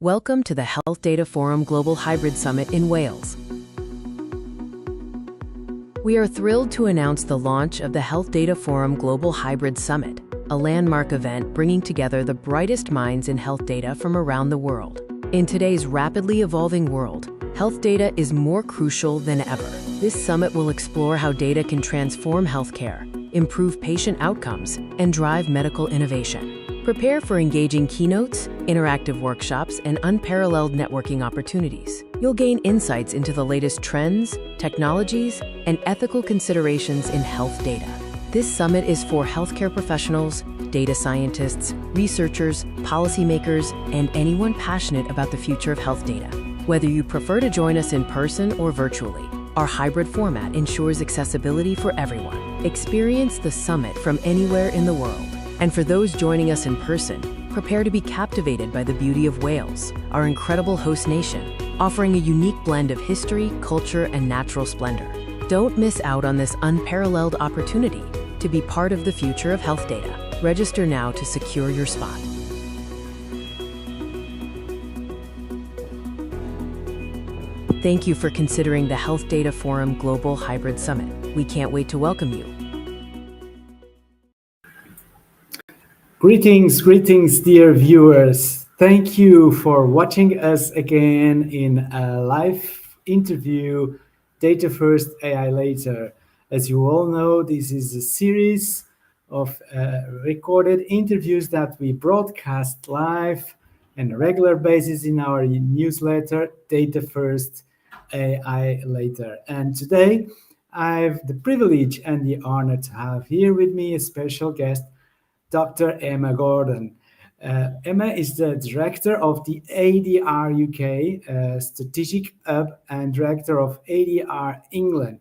Welcome to the Health Data Forum Global Hybrid Summit in Wales. We are thrilled to announce the launch of the Health Data Forum Global Hybrid Summit, a landmark event bringing together the brightest minds in health data from around the world. In today's rapidly evolving world, health data is more crucial than ever. This summit will explore how data can transform healthcare, improve patient outcomes, and drive medical innovation. Prepare for engaging keynotes, interactive workshops, and unparalleled networking opportunities. You'll gain insights into the latest trends, technologies, and ethical considerations in health data. This summit is for healthcare professionals, data scientists, researchers, policymakers, and anyone passionate about the future of health data. Whether you prefer to join us in person or virtually, our hybrid format ensures accessibility for everyone. Experience the summit from anywhere in the world. And for those joining us in person, prepare to be captivated by the beauty of Wales, our incredible host nation, offering a unique blend of history, culture, and natural splendor. Don't miss out on this unparalleled opportunity to be part of the future of health data. Register now to secure your spot. Thank you for considering the Health Data Forum Global Hybrid Summit. We can't wait to welcome you. Greetings, dear viewers. Thank you for watching us again in a live interview, Data First, AI Later. As you all know, this is a series of recorded interviews that we broadcast live on a regular basis in our newsletter, Data First, AI Later. And today, I have the privilege and the honor to have here with me a special guest, Dr. Emma Gordon. Emma is the director of the ADR UK Strategic Hub and director of ADR England.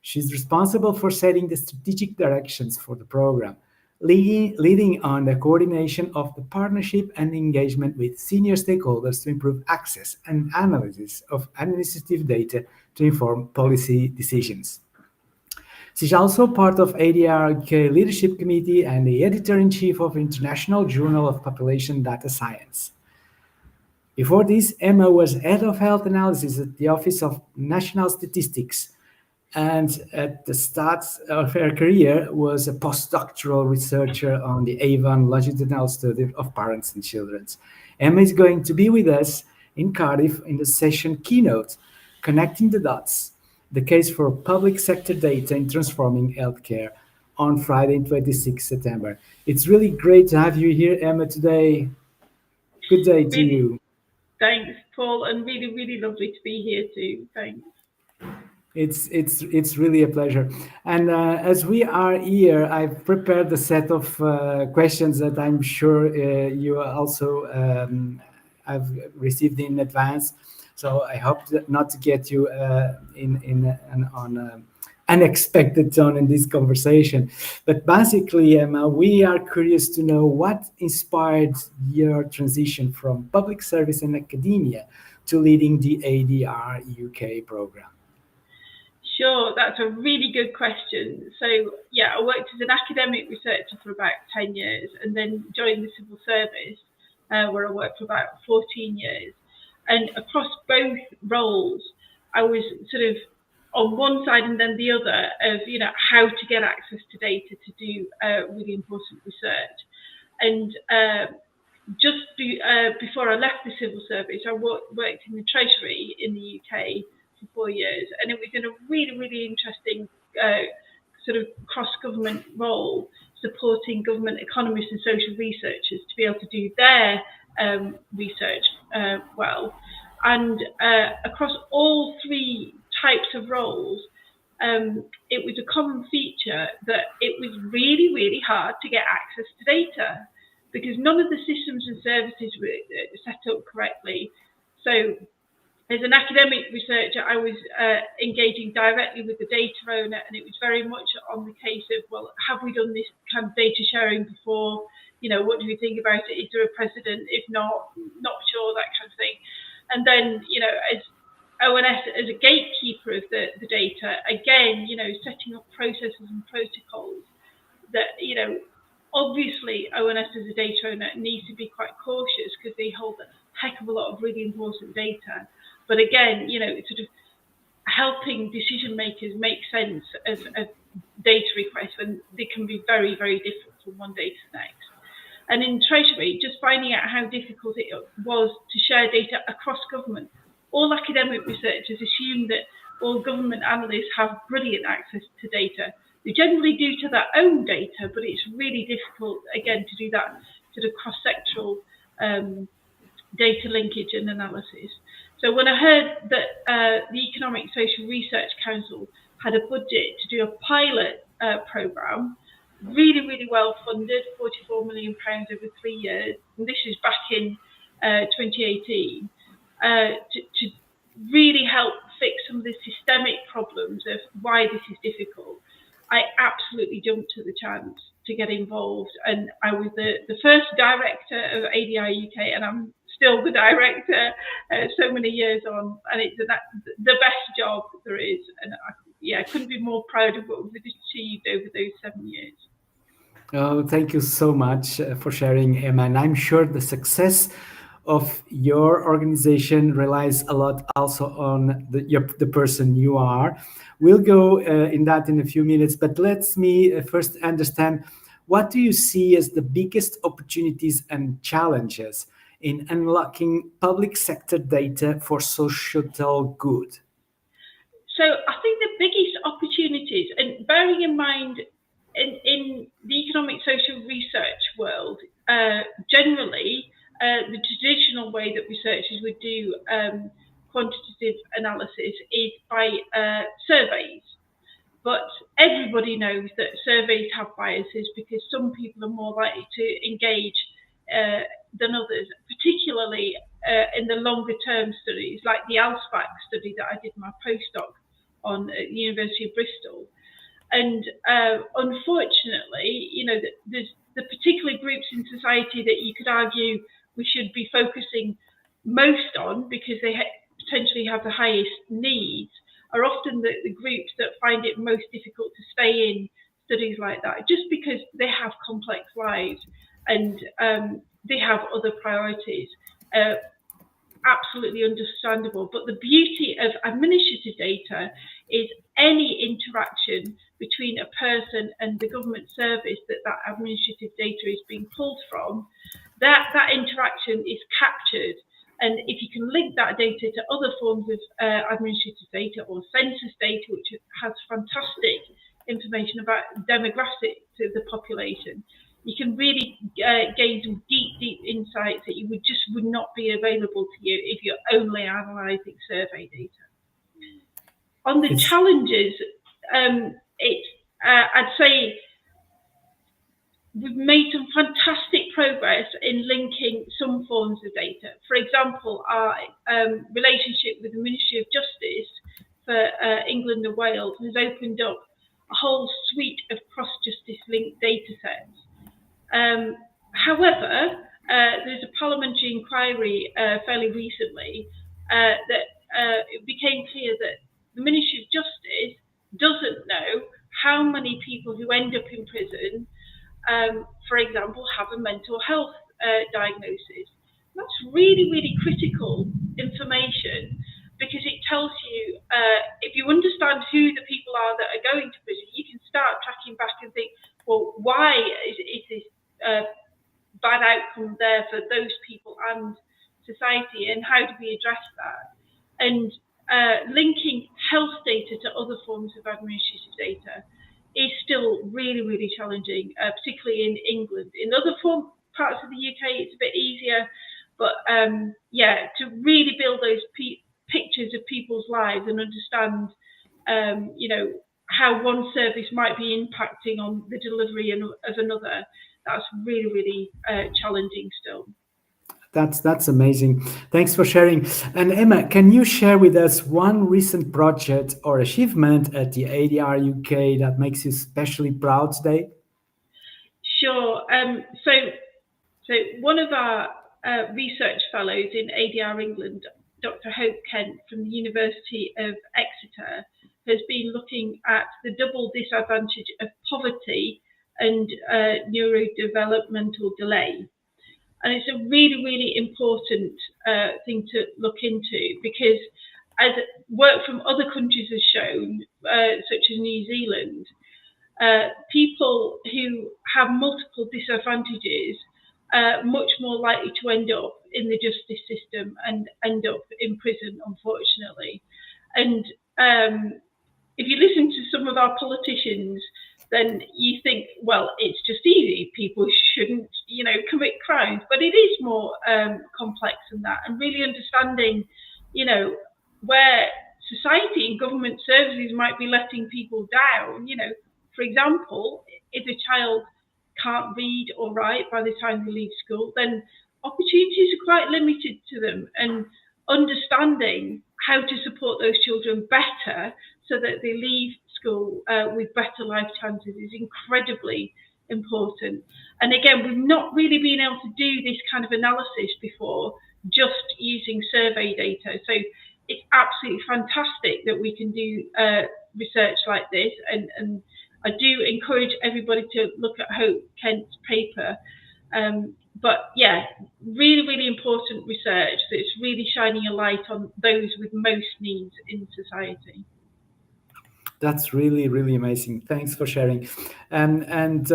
She's responsible for setting the strategic directions for the program, leading on the coordination of the partnership and engagement with senior stakeholders to improve access and analysis of administrative data to inform policy decisions. She's also part of ADR UK Leadership Committee and the editor-in-chief of International Journal of Population Data Science. Before this, Emma was head of health analysis at the Office of National Statistics, and at the start of her career was a postdoctoral researcher on the Avon longitudinal study of parents and children. Emma is going to be with us in Cardiff in the session keynote, Connecting the Dots, the case for public sector data in transforming healthcare, on Friday, 26 September. It's really great to have you here, Emma, today. Good day to you. Thanks, Paul, and really lovely to be here too. Thanks. It's really a pleasure. And as we are here, I've prepared a set of questions that I'm sure you also have received in advance. So I hope not to get you on an unexpected tone in this conversation. But basically, Emma, we are curious to know what inspired your transition from public service and academia to leading the ADR UK program. Sure, that's a really good question. So yeah, I worked as an academic researcher for about 10 years and then joined the civil service where I worked for about 14 years. And across both roles, I was sort of on one side and then the other of, how to get access to data to do really important research. And just before I left the civil service, I worked in the Treasury in the UK for 4 years. And it was in a really interesting sort of cross-government role, supporting government economists and social researchers to be able to do their research well. And across all three types of roles, it was a common feature that it was really hard to get access to data because none of the systems and services were set up correctly. So as an academic researcher, I was engaging directly with the data owner, and it was very much on the case of, well, have we done this kind of data sharing before? What do you think about it? Is there a precedent? If not sure, that kind of thing. And then, as ONS, as a gatekeeper of the data, again, setting up processes and protocols that, obviously ONS as a data owner needs to be quite cautious because they hold heck of a lot of really important data. But again, it's sort of helping decision makers make sense of data requests when they can be very, very different from one day to the next. And in Treasury, just finding out how difficult it was to share data across government. All academic researchers assume that all government analysts have brilliant access to data. They generally do to their own data, but it's really difficult, again, to do that sort of cross-sectoral data linkage and analysis. So when I heard that the Economic Social Research Council had a budget to do a pilot programme, really, really well funded, £44 million over 3 years, and this is back in 2018, to really help fix some of the systemic problems of why this is difficult. I absolutely jumped at the chance to get involved, and I was the first director of ADI UK, and I'm still the director so many years on, and it's the best job there is, and I couldn't be more proud of what we've achieved over those 7 years. Oh, thank you so much for sharing, Emma, and I'm sure the success of your organization relies a lot also on the person you are. We'll go in that in a few minutes, but let me first understand, what do you see as the biggest opportunities and challenges in unlocking public sector data for societal good? So I think the biggest opportunities, and bearing in mind in the economic social research world, generally, the traditional way that researchers would do quantitative analysis is by surveys. But everybody knows that surveys have biases because some people are more likely to engage than others, particularly in the longer term studies, like the ALSPAC study that I did my postdoc on at the University of Bristol. And unfortunately, there's the particular groups in society that you could argue we should be focusing most on because they potentially have the highest needs are often the groups that find it most difficult to stay in studies like that, just because they have complex lives and they have other priorities. Absolutely understandable. But the beauty of administrative data is any interaction between a person and the government service that administrative data is being pulled from, that interaction is captured. And if you can link that data to other forms of administrative data or census data, which has fantastic information about demographics of the population, you can really gain some deep insights that would not be available to you if you're only analysing survey data. On the challenges, I'd say we've made some fantastic progress in linking some forms of data. For example, our relationship with the Ministry of Justice for England and Wales has opened up a whole suite of cross-justice linked data sets. However, there's a parliamentary inquiry fairly recently that it became clear that the Ministry of Justice doesn't know how many people who end up in prison, for example, have a mental health diagnosis. That's really, really critical information because it tells you, if you understand who the people are that are going to prison, you can start tracking back and think, well, why is this bad outcome there for those people and society, and how do we address that? And linking health data to other forms of administrative data is still really, really challenging, particularly in England. In other parts of the UK, it's a bit easier, but to really build those pictures of people's lives and understand, how one service might be impacting on the delivery of another, that's really, really challenging still. That's amazing. Thanks for sharing. And Emma, can you share with us one recent project or achievement at the ADR UK that makes you especially proud today? Sure. So one of our research fellows in ADR England, Dr. Hope Kent from the University of Exeter, has been looking at the double disadvantage of poverty and neurodevelopmental delay. And it's a really, really important thing to look into, because as work from other countries has shown, such as New Zealand, people who have multiple disadvantages are much more likely to end up in the justice system and end up in prison, unfortunately. And if you listen to some of our politicians, then you think, well, it's just easy. People shouldn't, commit crimes. But it is more complex than that. And really understanding, where society and government services might be letting people down. For example, if a child can't read or write by the time they leave school, then opportunities are quite limited to them. And understanding how to support those children better so that they leave school with better life chances is incredibly important. And again, we've not really been able to do this kind of analysis before, just using survey data. So it's absolutely fantastic that we can do research like this. And I do encourage everybody to look at Hope Kent's paper. But yeah, really, really important research that's really shining a light on those with most needs in society. That's really, really amazing. Thanks for sharing. And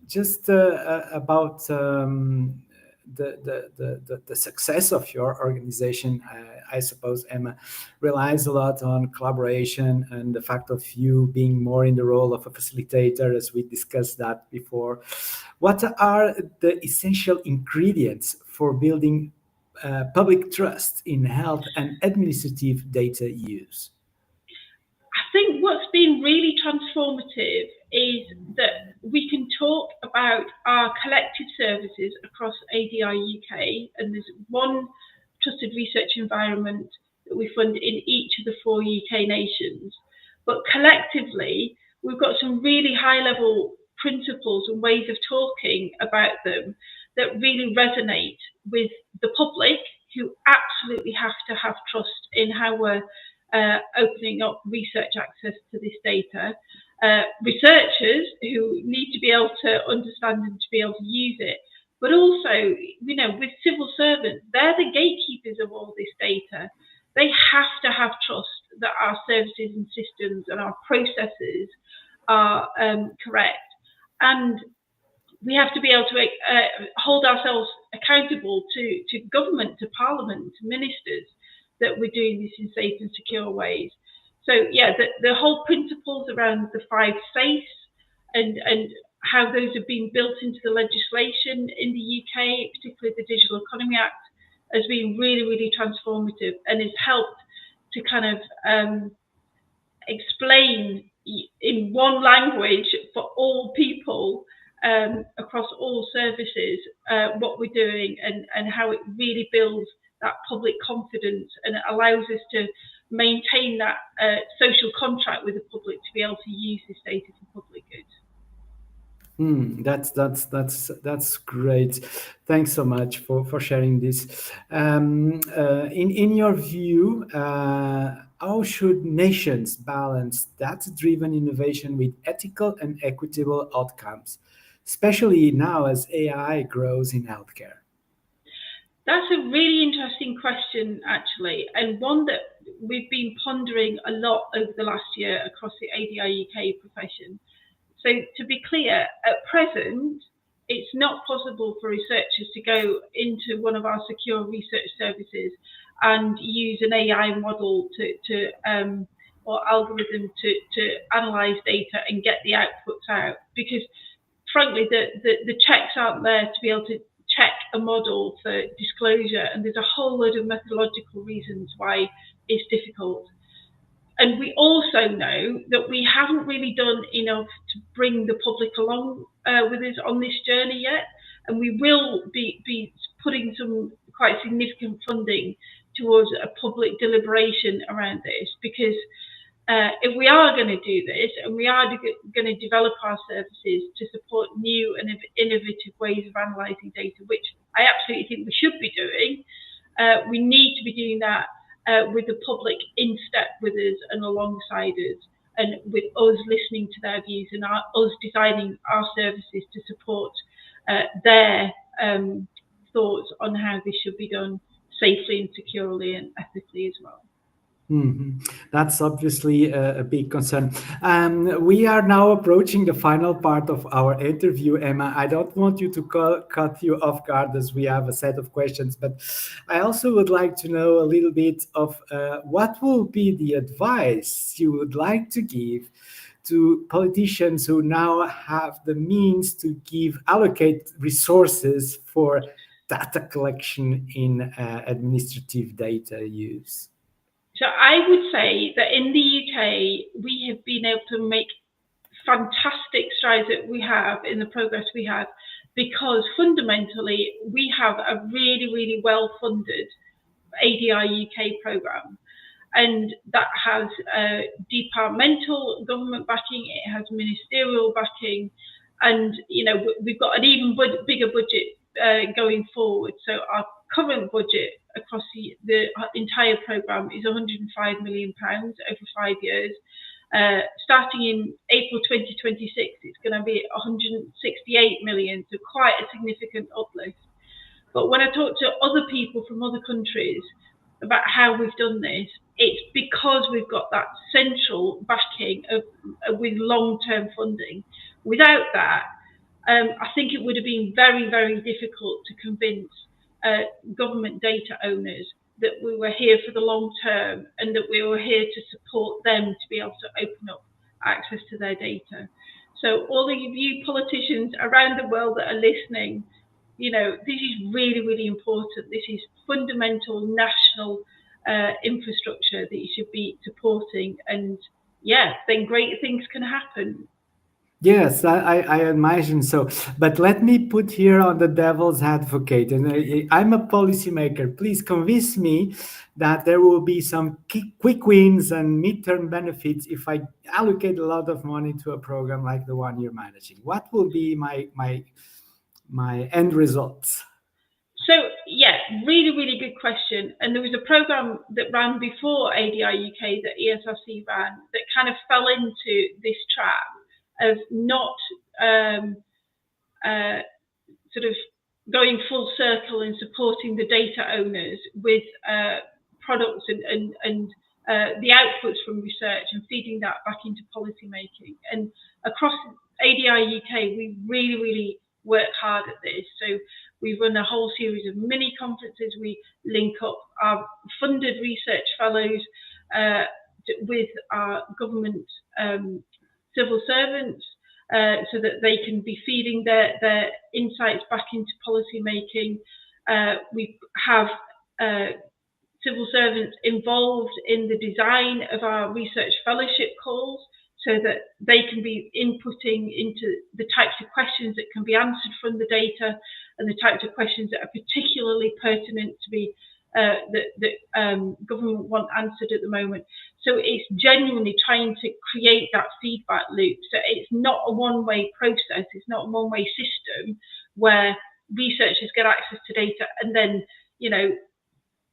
just about the success of your organization, I suppose, Emma, relies a lot on collaboration and the fact of you being more in the role of a facilitator, as we discussed that before. What are the essential ingredients for building public trust in health and administrative data use? I think what's been really transformative is that we can talk about our collective services across ADI UK, and there's one trusted research environment that we fund in each of the 4 UK nations. But collectively, we've got some really high-level principles and ways of talking about them that really resonate with the public, who absolutely have to have trust in how we're opening up research access to this data, researchers who need to be able to understand and to be able to use it, but also, with civil servants, they're the gatekeepers of all this data. They have to have trust that our services and systems and our processes are correct. And we have to be able to hold ourselves accountable to government, to parliament, to ministers, that we're doing this in safe and secure ways. So yeah, the whole principles around the 5 safes and how those have been built into the legislation in the UK, particularly the Digital Economy Act, has been really, really transformative and has helped to kind of explain in one language for all people across all services what we're doing and how it really builds that public confidence, and it allows us to maintain that social contract with the public to be able to use this data for public good. That's great. Thanks so much for sharing this. In your view, how should nations balance data-driven innovation with ethical and equitable outcomes, especially now as AI grows in healthcare? That's a really interesting question, actually, and one that we've been pondering a lot over the last year across the ADI UK profession. So to be clear, at present, it's not possible for researchers to go into one of our secure research services and use an AI model or algorithm to analyze data and get the outputs out, because frankly, the checks aren't there to be able to check a model for disclosure, and there's a whole load of methodological reasons why it's difficult. And we also know that we haven't really done enough to bring the public along with us on this journey yet, and we will be putting some quite significant funding towards a public deliberation around this, because if we are going to do this and we are going to develop our services to support new and innovative ways of analysing data, which I absolutely think we should be doing, we need to be doing that with the public in step with us and alongside us, and with us listening to their views and us designing our services to support their thoughts on how this should be done safely and securely and ethically as well. That's obviously a big concern. We are now approaching the final part of our interview, Emma. I don't want you to cut you off guard as we have a set of questions, but I also would like to know a little bit of what will be the advice you would like to give to politicians who now have the means to allocate resources for data collection in administrative data use. So I would say that in the UK, we have been able to make fantastic strides that we have in the progress we have, because fundamentally we have a really, really well-funded ADI UK programme. And that has departmental government backing, it has ministerial backing, and we've got an even bigger budget going forward. So our current budget across the entire programme is £105 million over 5 years. Starting in April 2026, it's going to be 168 million, so quite a significant uplift. But when I talk to other people from other countries about how we've done this, it's because we've got that central backing with long-term funding. Without that, I think it would have been very, very difficult to convince government data owners that we were here for the long term and that we were here to support them to be able to open up access to their data. So all of you politicians around the world that are listening, this is really, really important. This is fundamental national infrastructure that you should be supporting, and then great things can happen. Yes, I imagine so. But let me put here on the devil's advocate, and I'm a policymaker. Please convince me that there will be some quick wins and midterm benefits if I allocate a lot of money to a program like the one you're managing. What will be my end results? So really, really good question. And there was a program that ran before ADI UK that ESRC ran that kind of fell into this trap of not sort of going full circle and supporting the data owners with products and the outputs from research and feeding that back into policy making. And across ADI UK, we really, really work hard at this. So we run a whole series of mini conferences. We link up our funded research fellows with our government civil servants so that they can be feeding their insights back into policy making. We have civil servants involved in the design of our research fellowship calls so that they can be inputting into the types of questions that can be answered from the data and the types of questions that are particularly pertinent to be that government want answered at the moment. So it's genuinely trying to create that feedback loop. So it's not a one-way process. It's not a one-way system where researchers get access to data and then,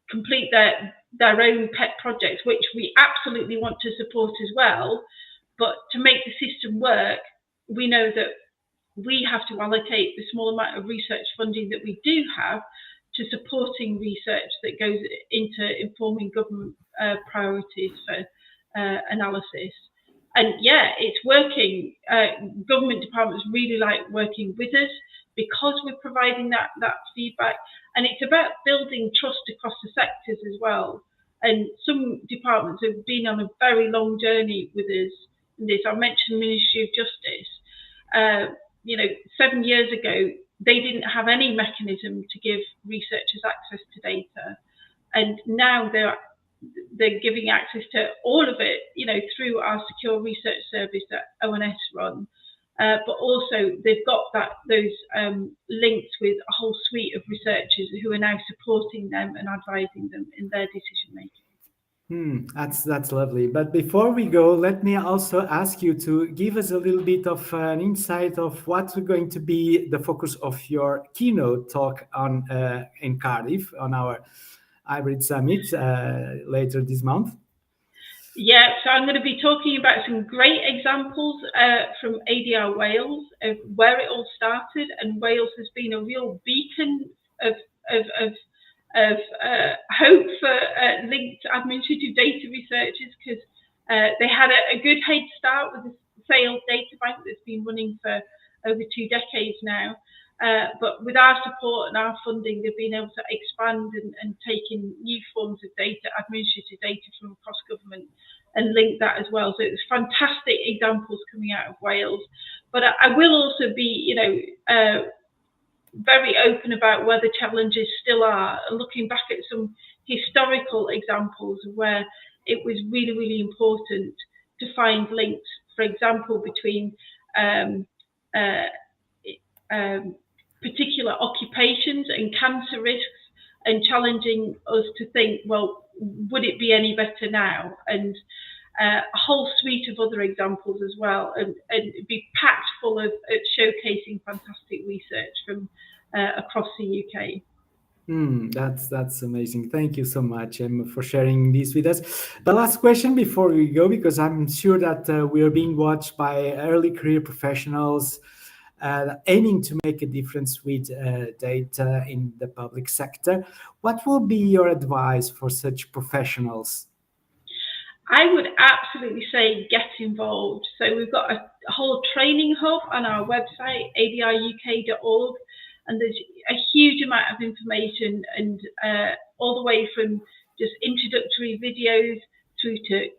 complete their own pet projects, which we absolutely want to support as well. But to make the system work, we know that we have to allocate the small amount of research funding that we do have to supporting research that goes into informing government priorities for analysis. And it's working. Government departments really like working with us because we're providing that feedback. And it's about building trust across the sectors as well. And some departments have been on a very long journey with us in this. I mentioned Ministry of Justice. 7 years ago, they didn't have any mechanism to give researchers access to data. And now they're giving access to all of it, through our secure research service that ONS run. But also they've got those links with a whole suite of researchers who are now supporting them and advising them in their decision making. That's lovely. But before we go, let me also ask you to give us a little bit of an insight of what's going to be the focus of your keynote talk on in Cardiff on our Hybrid Summit later this month. Yeah, so I'm going to be talking about some great examples from ADR Wales of where it all started, and Wales has been a real beacon of hope for linked administrative data researchers, because they had a good head start with the SAIL data bank that's been running for over 2 decades now. But with our support and our funding, they've been able to expand and take in new forms of data, administrative data from across government, and link that as well. So it's fantastic examples coming out of Wales. But I will also be, very open about where the challenges still are, looking back at some historical examples where it was really, really important to find links, for example, between particular occupations and cancer risks, and challenging us to think, well, would it be any better now? And a whole suite of other examples as well, and be packed full of showcasing fantastic research from across the UK. That's amazing. Thank you so much, Emma, for sharing this with us. The last question before we go, because I'm sure that we are being watched by early career professionals aiming to make a difference with data in the public sector. What will be your advice for such professionals? I would absolutely say get involved. So we've got a whole training hub on our website, adruk.org, and there's a huge amount of information, and all the way from just introductory videos through to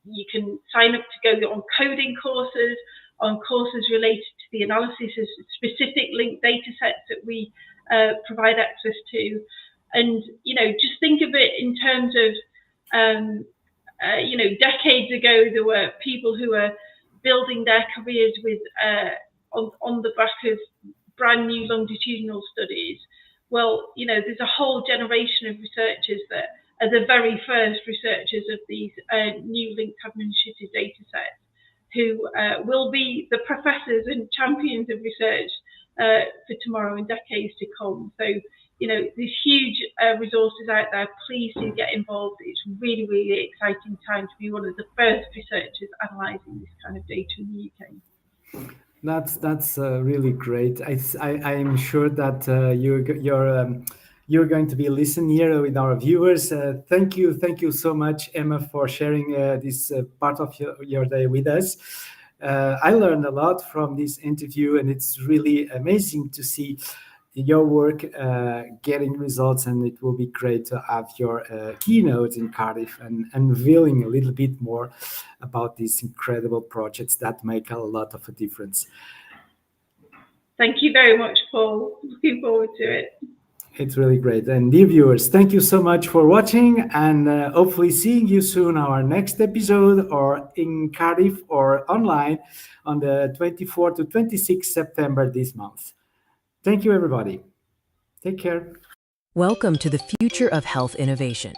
you can sign up to go on coding courses, on courses related to the analysis of specific linked data sets that we provide access to. And, just think of it in terms of, decades ago, there were people who were building their careers with on the back of brand new longitudinal studies. Well, there's a whole generation of researchers that are the very first researchers of these new linked administrative data sets, who will be the professors and champions of research for tomorrow and decades to come. So, there's huge resources out there. Please do get involved. It's really, really exciting time to be one of the first researchers analysing this kind of data in the UK. That's really great. I am sure that you're going to be listening here with our viewers. Thank you so much, Emma, for sharing this part of your day with us. I learned a lot from this interview, and it's really amazing to see your work getting results, and it will be great to have your keynote in Cardiff and revealing a little bit more about these incredible projects that make a lot of a difference. Thank you very much, Paul. Looking forward to it. It's really great. And dear viewers, thank you so much for watching, and hopefully seeing you soon our next episode, or in Cardiff or online on the 24th to 26th September this month. Thank you, everybody. Take care. Welcome to the future of health innovation.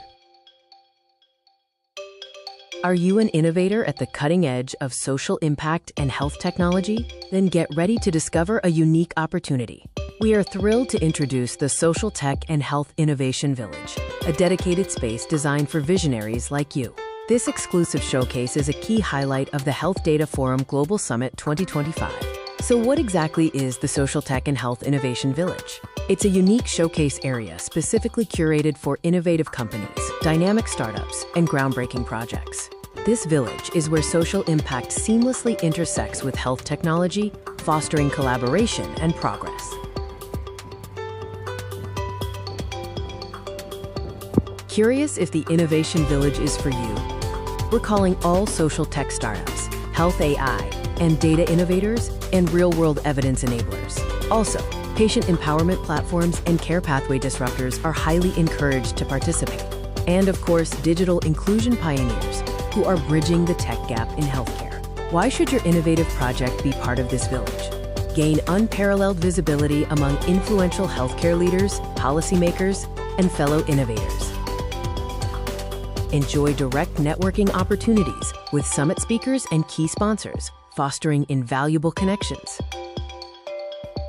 Are you an innovator at the cutting edge of social impact and health technology? Then get ready to discover a unique opportunity. We are thrilled to introduce the Social Tech and Health Innovation Village, a dedicated space designed for visionaries like you. This exclusive showcase is a key highlight of the Health Data Forum Global Summit 2025. So what exactly is the Social Tech and Health Innovation Village? It's a unique showcase area specifically curated for innovative companies, dynamic startups, and groundbreaking projects. This village is where social impact seamlessly intersects with health technology, fostering collaboration and progress. Curious if the Innovation Village is for you? We're calling all social tech startups, health AI, and data innovators, and real-world evidence enablers. Also, patient empowerment platforms and care pathway disruptors are highly encouraged to participate. And of course, digital inclusion pioneers who are bridging the tech gap in healthcare. Why should your innovative project be part of this village? Gain unparalleled visibility among influential healthcare leaders, policymakers, and fellow innovators. Enjoy direct networking opportunities with summit speakers and key sponsors, fostering invaluable connections.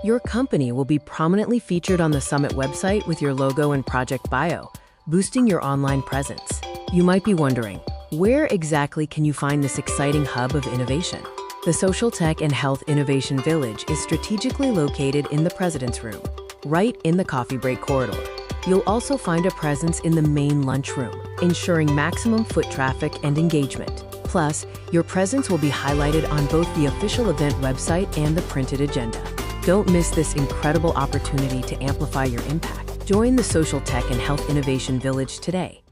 Your company will be prominently featured on the summit website with your logo and project bio, boosting your online presence. You might be wondering, Where exactly can you find this exciting hub of innovation? The Social Tech and Health Innovation Village is strategically located in the President's Room, right in the coffee break corridor. You'll also find a presence in the main lunchroom, ensuring maximum foot traffic and engagement. Plus, your presence will be highlighted on both the official event website and the printed agenda. Don't miss this incredible opportunity to amplify your impact. Join the Social Tech and Health Innovation Village today.